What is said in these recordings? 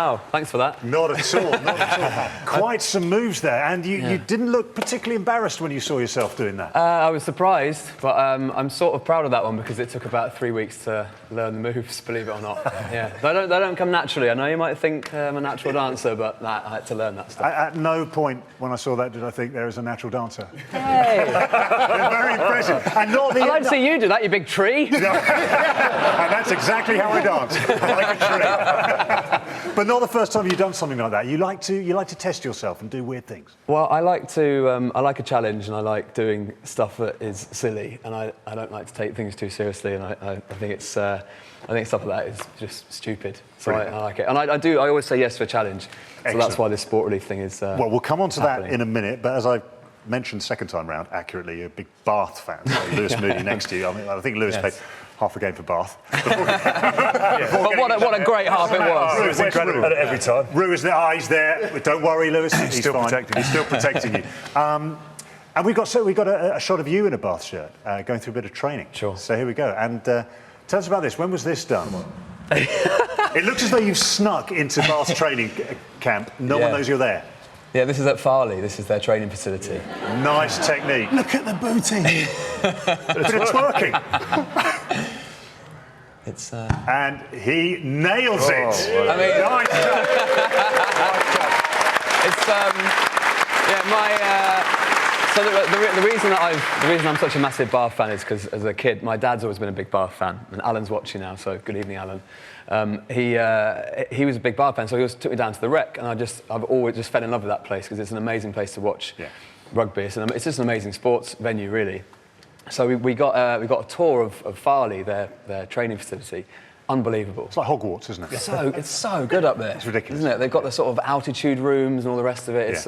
wow, thanks for that. Not at all, not at all. Quite some moves there, and you didn't look particularly embarrassed when you saw yourself doing that. I was surprised, but I'm sort of proud of that one because it took about 3 weeks to learn the moves, believe it or not. Yeah, they don't come naturally. I know you might think I'm a natural dancer, but nah, I had to learn that stuff. At no point when I saw that did I think there is a natural dancer. Hey! They're very impressive. And not the, I'd like to see you do that, you big tree. and that's exactly how I dance, like a tree. But not the first time you've done something like that. You like to test yourself and do weird things. Well, I like a challenge, and I like doing stuff that is silly, and I don't like to take things too seriously, and I think stuff like that is just stupid. So I like it, and I always say yes to a challenge. So that's why this sport relief thing is. Well, we'll come on to happening. that in a minute, but as I mentioned second time round, accurately, you're a big Bath fan. So Lewis Moody next to you. I mean, I think Lewis played half a game for Bath. But what a great half it was. It was incredible. Every time. Rue is there. He's there. Don't worry, Lewis. He's still fine. protecting He's still protecting you. And we got a shot of you in a Bath shirt, going through a bit of training. Sure. So here we go. And tell us about this. When was this done? It looks as though you've snuck into Bath's training camp. No one knows you're there. Yeah, this is at Farley. This is their training facility. Nice technique. Look at the booty. A bit of twerking. It's. And he nails it. I mean, Nice it's So the reason I'm such a massive Bath fan is because as a kid, my dad's always been a big Bath fan, and Alan's watching now. So good evening, Alan. He was a big Bath fan, so he always took me down to the Rec, and I've always just fell in love with that place because it's an amazing place to watch rugby. It's just an amazing sports venue, really. So we got a tour of Farley, their training facility. Unbelievable. It's like Hogwarts, isn't it? It's so good up there. It's ridiculous, isn't it? They've got the sort of altitude rooms and all the rest of it. It's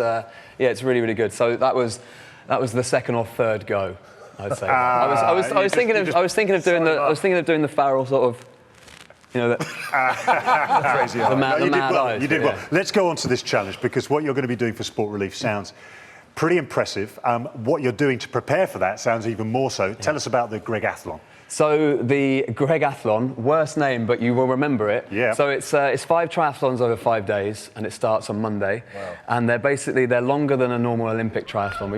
it's really, really good. So that was the second or third go, I'd say. I was thinking of doing the Farrell sort of, the mad eyes. You did well. Let's go on to this challenge, because what you're going to be doing for Sport Relief sounds pretty impressive. What you're doing to prepare for that sounds even more so. Tell us about the Gregathlon. So the Gregathlon, worst name, but you will remember it. Yeah. So it's 5 triathlons over 5 days, and it starts on Monday. Wow. And they're longer than a normal Olympic triathlon. We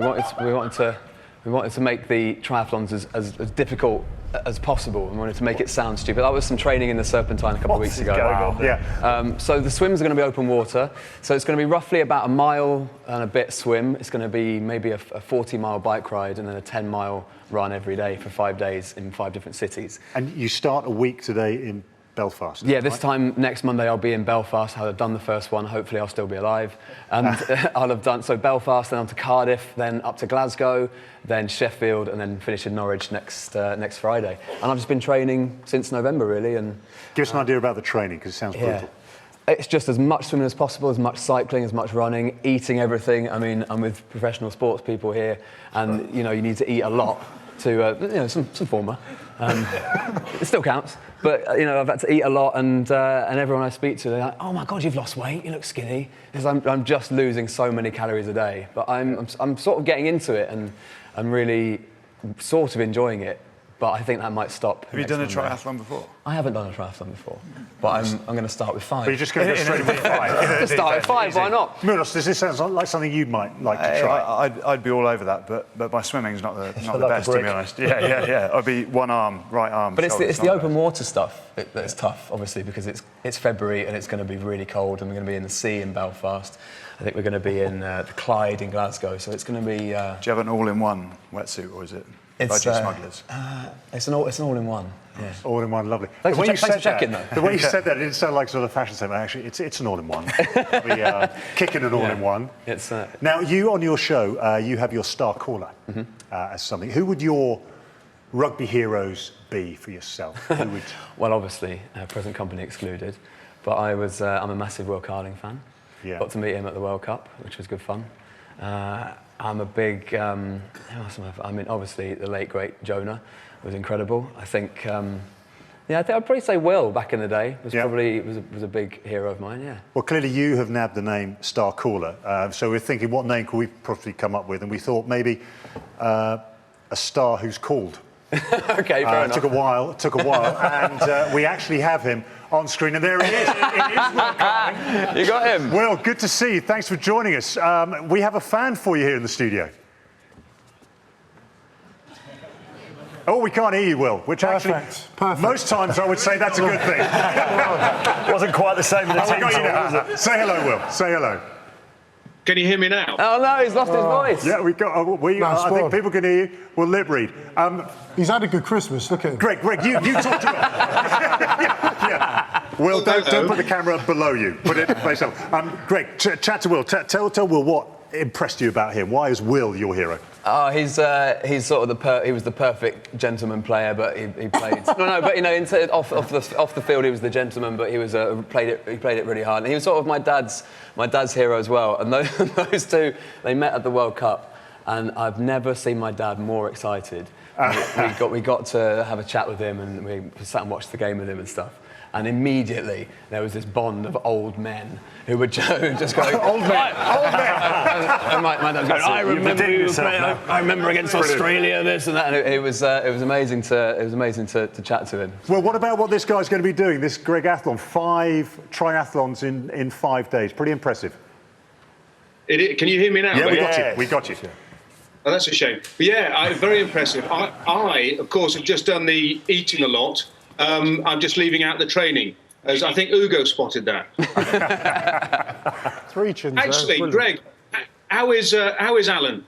wanted to make the triathlons as difficult as possible, and we wanted to make it sound stupid. That was some training in the Serpentine a couple of weeks ago. Wow. Yeah. So the swims are going to be open water. So it's going to be roughly about a mile and a bit swim. It's going to be maybe a 40-mile bike ride and then a 10-mile run every day for 5 days in 5 different cities. And you start a week today in Belfast. Yeah, this time next Monday I'll be in Belfast. I'll have done the first one. Hopefully I'll still be alive. And I'll have done Belfast, then on to Cardiff, then up to Glasgow, then Sheffield, and then finish in Norwich next Friday. And I've just been training since November, really. And give us an idea about the training, because it sounds brutal. It's just as much swimming as possible, as much cycling, as much running, eating everything. I mean, I'm with professional sports people here, and you need to eat a lot to some former. It still counts, but I've had to eat a lot, and everyone I speak to, they're like, "Oh my God, you've lost weight. You look skinny." Because I'm just losing so many calories a day, but I'm sort of getting into it, and I'm really sort of enjoying it. But I think that might stop. Have you done a triathlon before? I haven't done a triathlon before, but I'm going to start with 5. But you're just going to go straight with 5. Just start with 5, why not? Muros, does this sound like something you might like to try? I'd be all over that, but my swimming's not the best, to be honest. Yeah. I'd be one arm, right arm. But it's the open water stuff that's tough, obviously, because it's February and it's going to be really cold, and we're going to be in the sea in Belfast. I think we're going to be in the Clyde in Glasgow, so it's going to be... Do you have an all-in-one wetsuit, or is it... It's smugglers. It's an all-in-one. Yeah. All-in-one, lovely. Thanks for checking, though. The way you said that, it didn't sound like sort of fashion statement. Actually, it's an all-in-one. Kicking an all-in-one. It's now, you on your show, you have your star caller as something. Who would your rugby heroes be for yourself? Who would... Well, obviously, present company excluded. But I'm a massive Will Carling fan. Yeah. Got to meet him at the World Cup, which was good fun. I'm a big... who else am I mean, obviously, the late, great Jonah was incredible. I think... I think I'd probably say Will, back in the day, was a big hero of mine, yeah. Well, clearly you have nabbed the name Star Caller. So we're thinking, what name could we possibly come up with? And we thought maybe a star who's called. Okay, fair enough. Took a while, and we actually have him on screen, and there he is. It is Will Carling. You got him. Will, good to see you. Thanks for joining us. We have a fan for you here in the studio. Oh, we can't hear you, Will, which Perfect. most times I would say that's a good thing. Wasn't quite the same in the We team. got you now. Say hello, Will. Say hello. Can you hear me now? Oh no, he's lost his voice. Yeah, we got. I think people can hear you. We'll lip read. He's had a good Christmas. Look at him. Greg, you talk to him. yeah. Will, don't put the camera below you. Put it face up. Greg, chat to Will. Tell Will what impressed you about him. Why is Will your hero? Oh, he's sort of he was the perfect gentleman player, but he played but you know, off the field he was the gentleman, but he was played it really hard, and he was sort of my dad's hero as well. And those two, they met at the World Cup, and I've never seen my dad more excited. We got to have a chat with him, and we sat and watched the game with him and stuff. And immediately there was this bond of old men who were just going, old men. And my dad's going, I remember against Australia, this and that. And it was amazing to chat to him. Well, what about what this guy's going to be doing? This Gregathlon, 5 triathlons in 5 days. Pretty impressive. Can you hear me now? Yeah, we got you. Oh, that's a shame. But yeah, very impressive. I, of course, have just done the eating a lot. I'm just leaving out the training, as I think Ugo spotted that. 3 chins. Actually, Greg, how is Alan?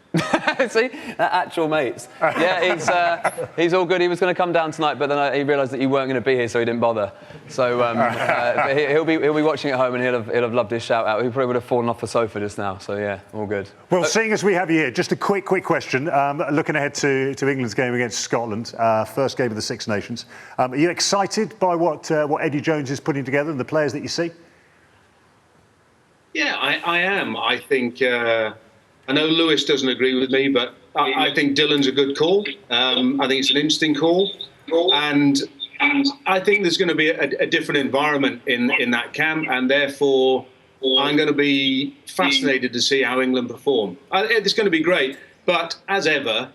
See, actual mates. Yeah, he's all good. He was going to come down tonight, but then he realised that you weren't going to be here, so he didn't bother. So but he'll be watching at home, and he'll have loved his shout out. He probably would have fallen off the sofa just now. So yeah, all good. Well, seeing as we have you here, just a quick question. Looking ahead to England's game against Scotland, first game of the Six Nations. Are you excited by what Eddie Jones is putting together and the players that you see? Yeah, I am. I think. I know Lewis doesn't agree with me, but I think Dylan's a good call. I think it's an interesting call. And I think there's going to be a different environment in that camp, and therefore I'm going to be fascinated to see how England perform. It's going to be great, but as ever,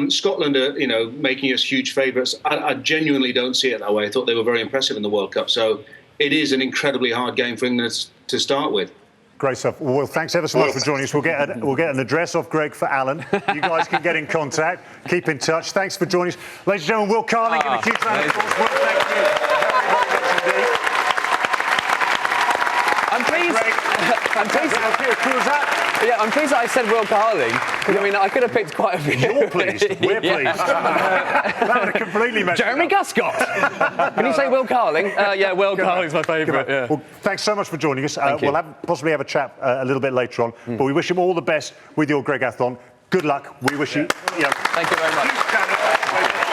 Scotland are making us huge favourites. I genuinely don't see it that way. I thought they were very impressive in the World Cup, so it is an incredibly hard game for England to start with. Great stuff. Well, thanks ever so much for joining us. We'll get an address off Greg for Alan. You guys can get in contact. Keep in touch. Thanks for joining us. Ladies and gentlemen, Will Carling, give a huge round of applause. Will, thank you very much indeed. I'm pleased. Who was that? Yeah, I'm pleased that I said Will Carling. I mean, I could have picked quite a few. You're pleased. We're pleased. That would have completely messed Jeremy it up. Guscott. Can you say Will Carling? Yeah, Will Carling's my favourite. Yeah. Well, thanks so much for joining us. Thank you. We'll possibly have a chat a little bit later on. But we wish him all the best with your Gregathlon. Good luck. We wish you. Thank you very much.